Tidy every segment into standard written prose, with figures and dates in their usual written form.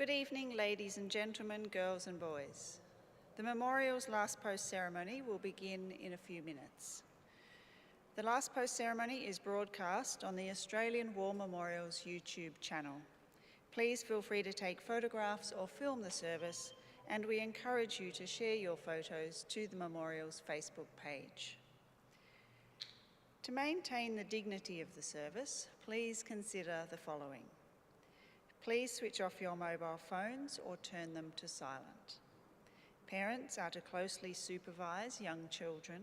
Good evening, ladies and gentlemen, girls and boys. The memorial's last post ceremony will begin in a few minutes. The last post ceremony is broadcast on the Australian War Memorial's YouTube channel. Please feel free to take photographs or film the service, and we encourage you to share your photos to the memorial's Facebook page. To maintain the dignity of the service, please consider the following. Please switch off your mobile phones or turn them to silent. Parents are to closely supervise young children.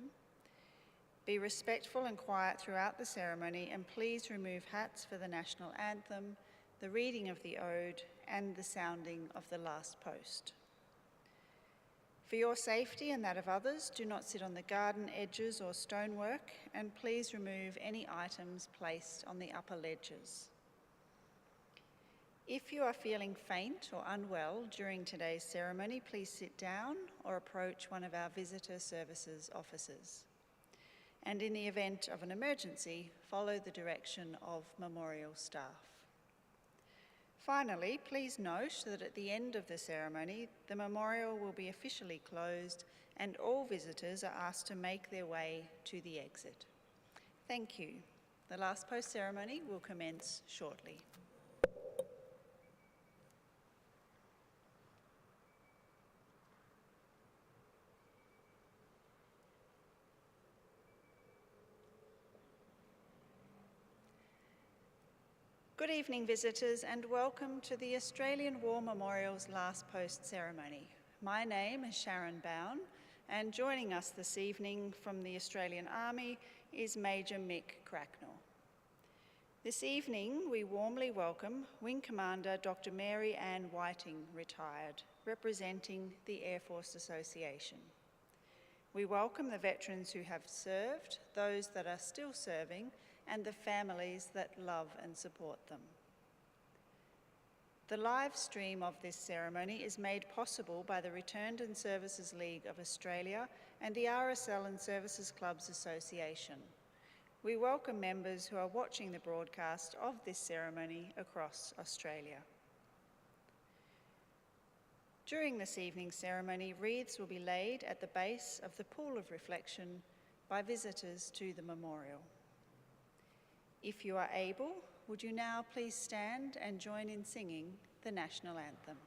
Be respectful and quiet throughout the ceremony, and please remove hats for the national anthem, the reading of the ode, and the sounding of the last post. For your safety and that of others, do not sit on the garden edges or stonework, and please remove any items placed on the upper ledges. If you are feeling faint or unwell during today's ceremony, please sit down or approach one of our visitor services officers. And in the event of an emergency, follow the direction of memorial staff. Finally, please note that at the end of the ceremony, the memorial will be officially closed and all visitors are asked to make their way to the exit. Thank you. The last post ceremony will commence shortly. Good evening, visitors, and welcome to the Australian War Memorial's last post ceremony. My name is Sharon Bown, and joining us this evening from the Australian Army is Major Mick Cracknell. This evening, we warmly welcome Wing Commander Dr. Mary Ann Whiting, retired, representing the Air Force Association. We welcome the veterans who have served, those that are still serving, and the families that love and support them. The live stream of this ceremony is made possible by the Returned and Services League of Australia and the RSL and Services Clubs Association. We welcome members who are watching the broadcast of this ceremony across Australia. During this evening's ceremony, wreaths will be laid at the base of the pool of reflection by visitors to the memorial. If you are able, would you now please stand and join in singing the national anthem?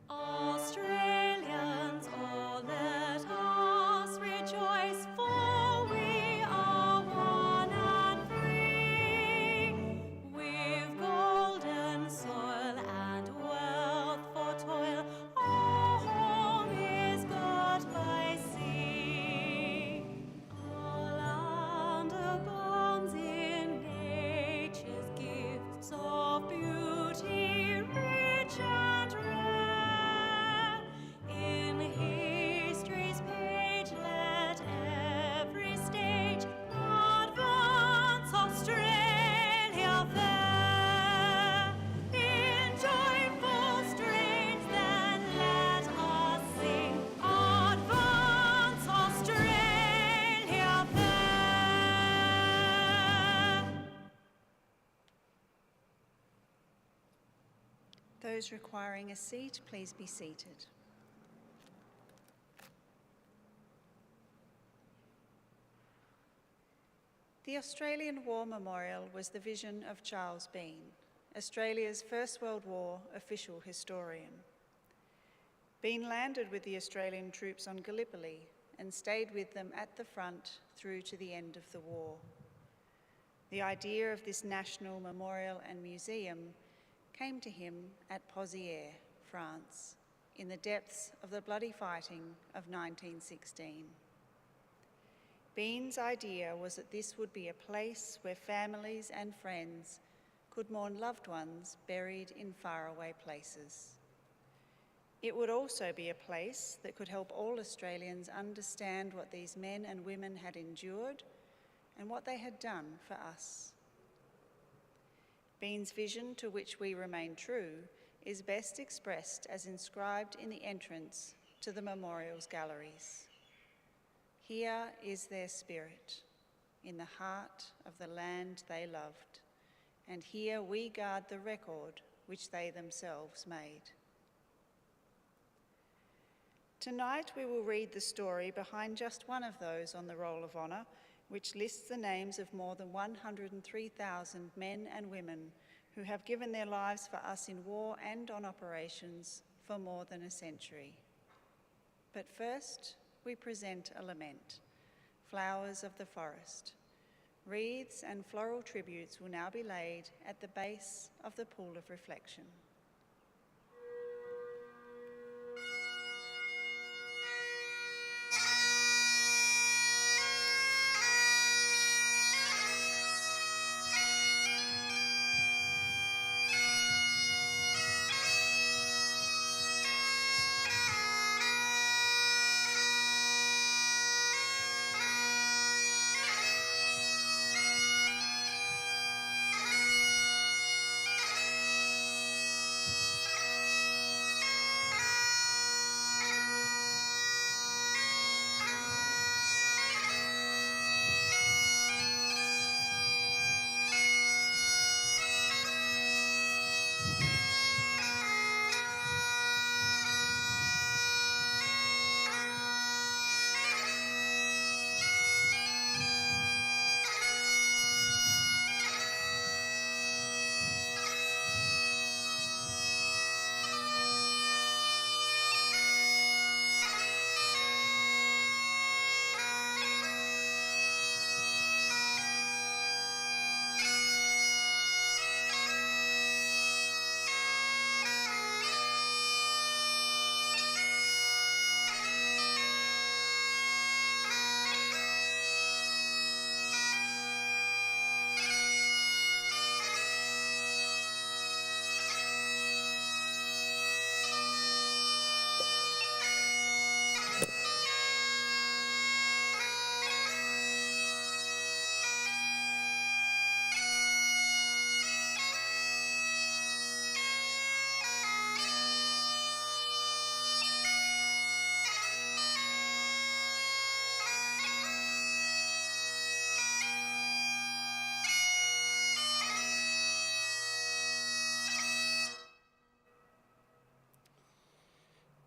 Australians, oh, let us rejoice, for we are one and free. We've golden soil and wealth for toil. Our home is God by sea. Our land abounds in nature's gifts of beauty, rich and rare. In history's page, let every stage advance Australia fair. In joyful strains, then let us sing, advance Australia fair. Those requiring a seat, please be seated. The Australian War Memorial was the vision of Charles Bean, Australia's First World War official historian. Bean landed with the Australian troops on Gallipoli and stayed with them at the front through to the end of the war. The idea of this national memorial and museum came to him at Pozières, France, in the depths of the bloody fighting of 1916. Bean's idea was that this would be a place where families and friends could mourn loved ones buried in faraway places. It would also be a place that could help all Australians understand what these men and women had endured and what they had done for us. Bean's vision, to which we remain true, is best expressed as inscribed in the entrance to the memorial's galleries. Here is their spirit, in the heart of the land they loved, and here we guard the record which they themselves made. Tonight we will read the story behind just one of those on the Roll of Honour, which lists the names of more than 103,000 men and women who have given their lives for us in war and on operations for more than a century. But first, we present a lament, Flowers of the Forest. Wreaths and floral tributes will now be laid at the base of the Pool of Reflection.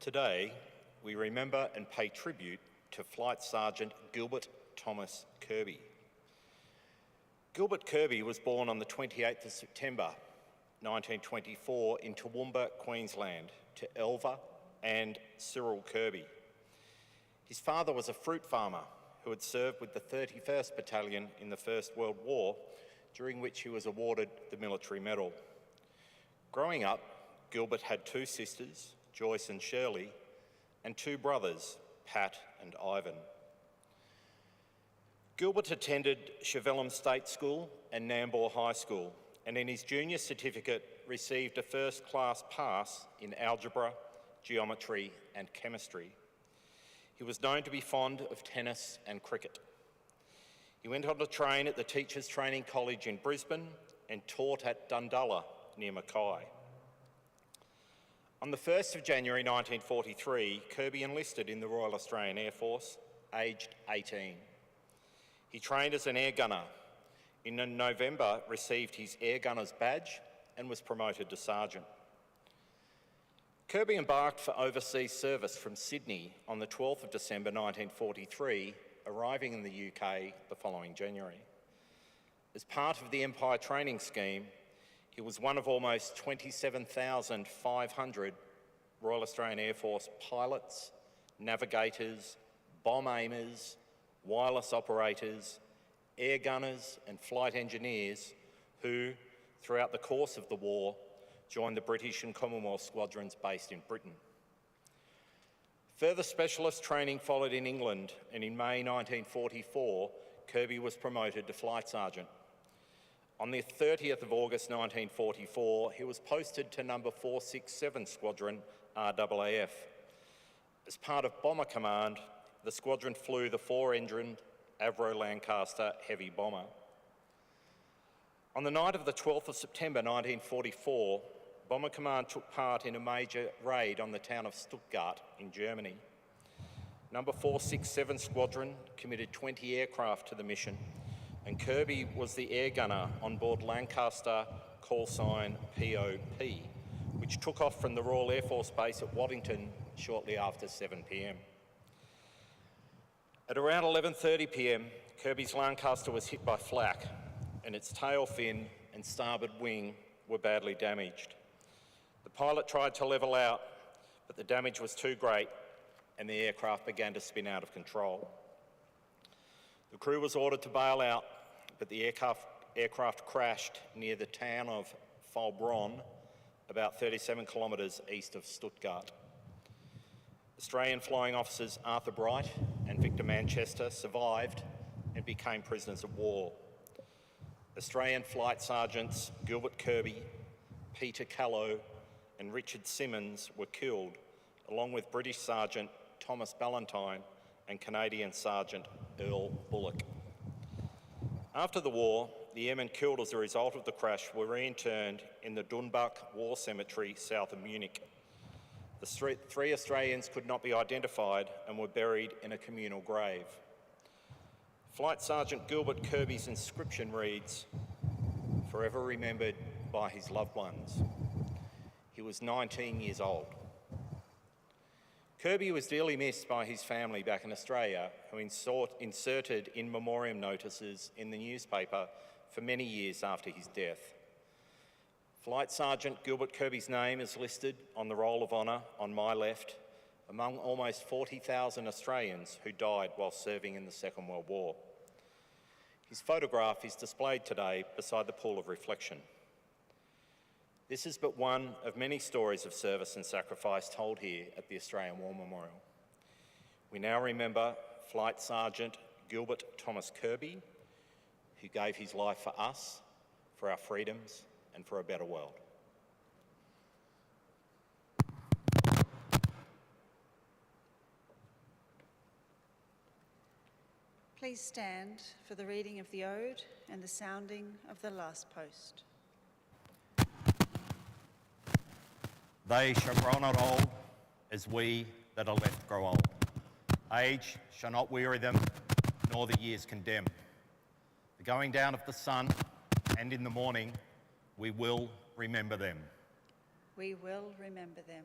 Today, we remember and pay tribute to Flight Sergeant Gilbert Thomas Kirby. Gilbert Kirby was born on the 28th of September 1924 in Toowoomba, Queensland, to Elva and Cyril Kirby. His father was a fruit farmer who had served with the 31st Battalion in the First World War, during which he was awarded the Military Medal. Growing up, Gilbert had two sisters, Joyce and Shirley, and two brothers, Pat and Ivan. Gilbert attended Chevelham State School and Nambour High School, and in his junior certificate received a first-class pass in algebra, geometry and chemistry. He was known to be fond of tennis and cricket. He went on to train at the Teachers Training College in Brisbane and taught at Dundulla near Mackay. On the 1st of January 1943, Kirby enlisted in the Royal Australian Air Force, aged 18. He trained as an air gunner. In November, received his air gunner's badge and was promoted to sergeant. Kirby embarked for overseas service from Sydney on the 12th of December 1943, arriving in the UK the following January. As part of the Empire training scheme, he was one of almost 27,500 Royal Australian Air Force pilots, navigators, bomb aimers, wireless operators, air gunners and flight engineers who, throughout the course of the war, joined the British and Commonwealth squadrons based in Britain. Further specialist training followed in England, and in May 1944, Kirby was promoted to Flight Sergeant. On the 30th of August 1944, he was posted to number 467 Squadron RAAF. As part of Bomber Command, the squadron flew the four-engined Avro Lancaster heavy bomber. On the night of the 12th of September 1944, Bomber Command took part in a major raid on the town of Stuttgart in Germany. Number 467 Squadron committed 20 aircraft to the mission, and Kirby was the air gunner on board Lancaster call sign POP, which took off from the Royal Air Force Base at Waddington shortly after 7 p.m. At around 11:30 p.m, Kirby's Lancaster was hit by flak, and its tail fin and starboard wing were badly damaged. The pilot tried to level out, but the damage was too great and the aircraft began to spin out of control. The crew was ordered to bail out, but the aircraft crashed near the town of Faulbronn, about 37 kilometres east of Stuttgart. Australian flying officers Arthur Bright and Victor Manchester survived and became prisoners of war. Australian flight sergeants Gilbert Kirby, Peter Callow and Richard Simmons were killed, along with British Sergeant Thomas Ballantyne and Canadian Sergeant Earl Bullock. After the war, the airmen killed as a result of the crash were reinterred in the Dunbach War Cemetery south of Munich. The three Australians could not be identified and were buried in a communal grave. Flight Sergeant Gilbert Kirby's inscription reads, "Forever remembered by his loved ones." He was 19 years old. Kirby was dearly missed by his family back in Australia, who inserted in memoriam notices in the newspaper for many years after his death. Flight Sergeant Gilbert Kirby's name is listed on the Roll of Honour on my left, among almost 40,000 Australians who died while serving in the Second World War. His photograph is displayed today beside the pool of reflection. This is but one of many stories of service and sacrifice told here at the Australian War Memorial. We now remember Flight Sergeant Gilbert Thomas Kirby, who gave his life for us, for our freedoms, and for a better world. Please stand for the reading of the Ode and the sounding of the last post. They shall grow not old as we that are left grow old. Age shall not weary them, nor the years condemn. The going down of the sun, and in the morning, we will remember them. We will remember them.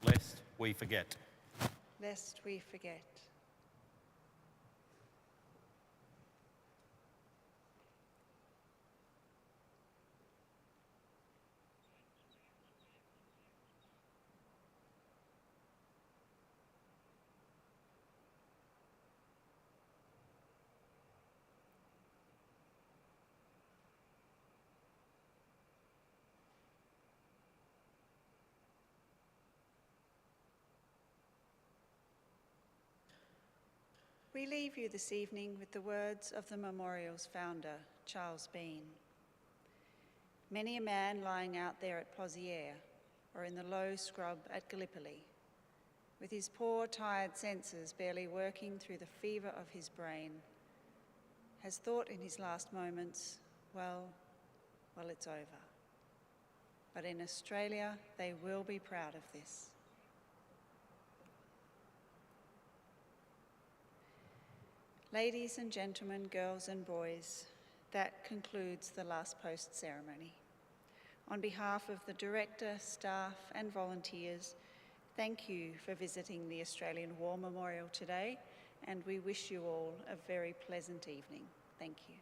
Lest we forget. Lest we forget. We leave you this evening with the words of the memorial's founder, Charles Bean. Many a man lying out there at Pozières or in the low scrub at Gallipoli, with his poor, tired senses barely working through the fever of his brain, has thought in his last moments, well, it's over. But in Australia, they will be proud of this. Ladies and gentlemen, girls and boys, that concludes the last post ceremony. On behalf of the director, staff and volunteers, thank you for visiting the Australian War Memorial today, and we wish you all a very pleasant evening. Thank you.